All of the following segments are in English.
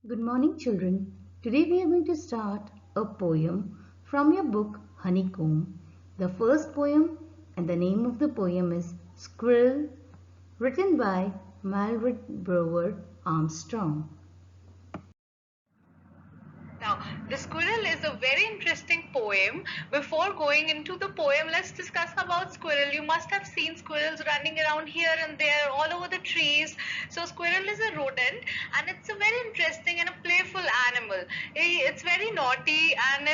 Good morning, children. Today we are going to start a poem from your book Honeycomb. The first poem and the name of the poem is Squirrel, written by Malred Brewer Armstrong. Now, The Squirrel is a very interesting poem. Before going into the poem, let's discuss about squirrel. You must have seen squirrels running around here and there, all over the trees. So, squirrel is a rodent, and it's a very interesting and a playful animal. It's very naughty, and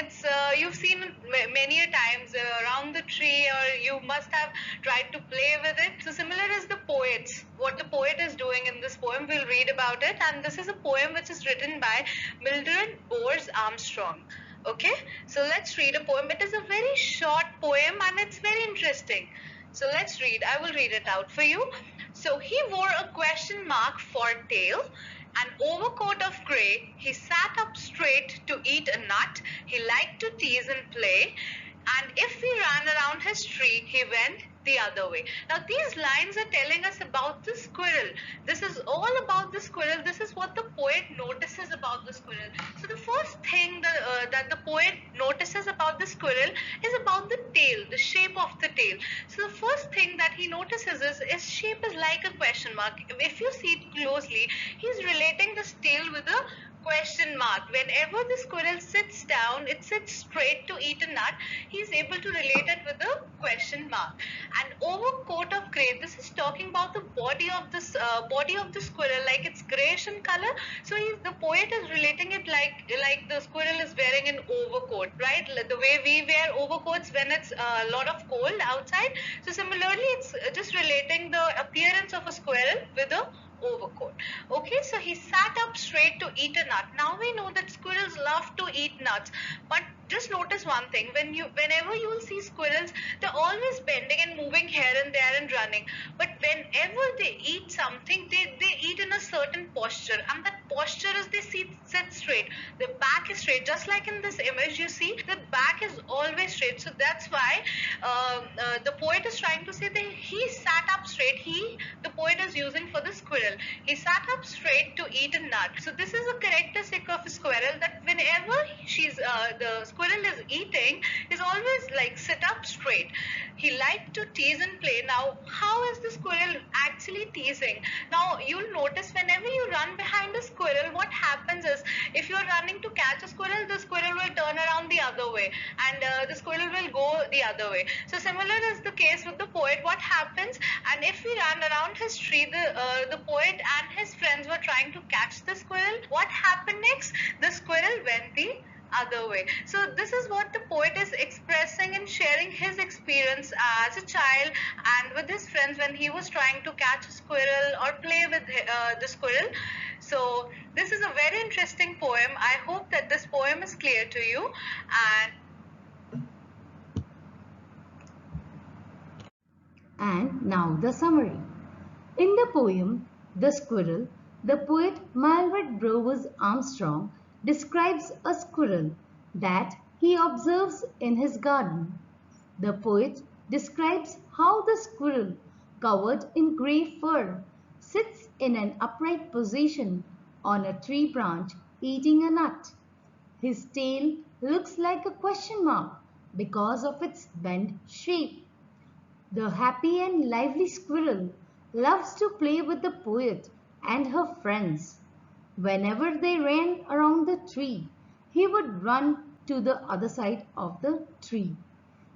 you've seen it many a times around the tree, or you must have tried to play with it. So, similar as the poets, what the poet is doing in this poem, we'll read about it. And this is a poem which is written by Mildred Bowers Armstrong. Okay, so let's read a poem. It is a very short poem and it's very interesting. So let's read. I will read it out for you. So he wore a question mark for tail, an overcoat of grey. He sat up straight to eat a nut. He liked to tease and play. And if we ran around his tree, he went the other way. Now, these lines are telling us about the squirrel. This is all about the squirrel. This is what the poet notices about the squirrel. So, the first thing that the poet notices about the squirrel is about the tail, the shape of the tail. So, the first thing that he notices is its shape is like a question mark. If you see it closely, he's relating this tail with a question mark. Whenever the squirrel sits down, it sits straight to eat a nut. He's able to relate it with a question mark. And overcoat of gray. This is talking about the body of the squirrel, like it's grayish in color. So the poet is relating it like the squirrel is wearing an overcoat, right? The way we wear overcoats when it's a lot of cold outside. So similarly, it's just relating the appearance of a squirrel with a overcoat. Okay, so he sat up straight to eat a nut. Now we know that squirrels love to eat nuts, but just notice one thing: whenever you will see squirrels, they're always bending and moving here and there and running. But whenever they eat something, they eat in a certain posture, and that posture is they sit straight. The back is straight, just like in this image you see, the back is always straight. So that's why the poet is trying to say that he sat up straight. The poet is using for the squirrel. He sat up straight to eat a nut. So this is a characteristic of a squirrel, that whenever the squirrel is eating, is always like sit up straight. He liked to tease and play. Now, how is the squirrel actually teasing? Now, you'll notice whenever you run behind a squirrel, what happens is if you're running to catch a squirrel, the squirrel will turn around the other way, and the squirrel will go the other way. So similar is the case with the poet. What happens? And if we ran around his tree, the poet and his friends were trying to catch the squirrel. What happened next? The squirrel went the other way. So this is what the poet is expressing and sharing his experience as a child and with his friends when he was trying to catch a squirrel or play with the squirrel. So this is a very interesting poem. I hope that this poem is clear to you. And And now the summary. In the poem The Squirrel, the poet Malred Brewer Armstrong describes a squirrel that he observes in his garden. The poet describes how the squirrel, covered in grey fur, sits in an upright position on a tree branch eating a nut. His tail looks like a question mark because of its bent shape. The happy and lively squirrel loves to play with the poet and her friends. Whenever they ran around the tree, he would run to the other side of the tree.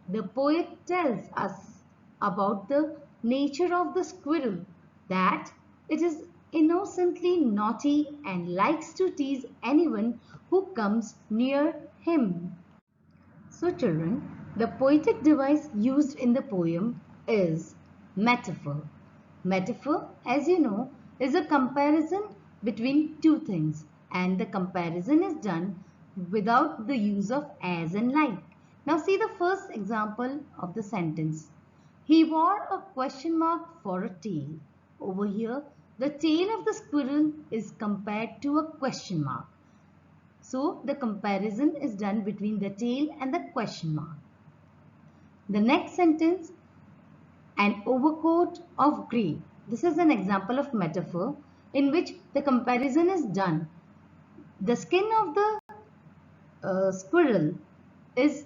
The poet tells us about the nature of the squirrel, that it is innocently naughty and likes to tease anyone who comes near him. So, children, the poetic device used in the poem is metaphor. Metaphor, as you know, is a comparison between two things, and the comparison is done without the use of as and like. Now, see the first example of the sentence. He wore a question mark for a tail. Over here, the tail of the squirrel is compared to a question mark. So the comparison is done between the tail and the question mark. The next sentence, an overcoat of grey. This is an example of metaphor in which the comparison is done. The skin of the squirrel is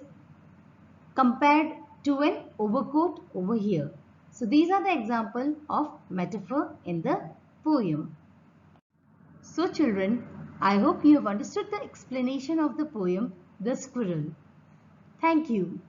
compared to an overcoat over here. So these are the example of metaphor in the poem. So children, I hope you have understood the explanation of the poem The Squirrel. Thank you.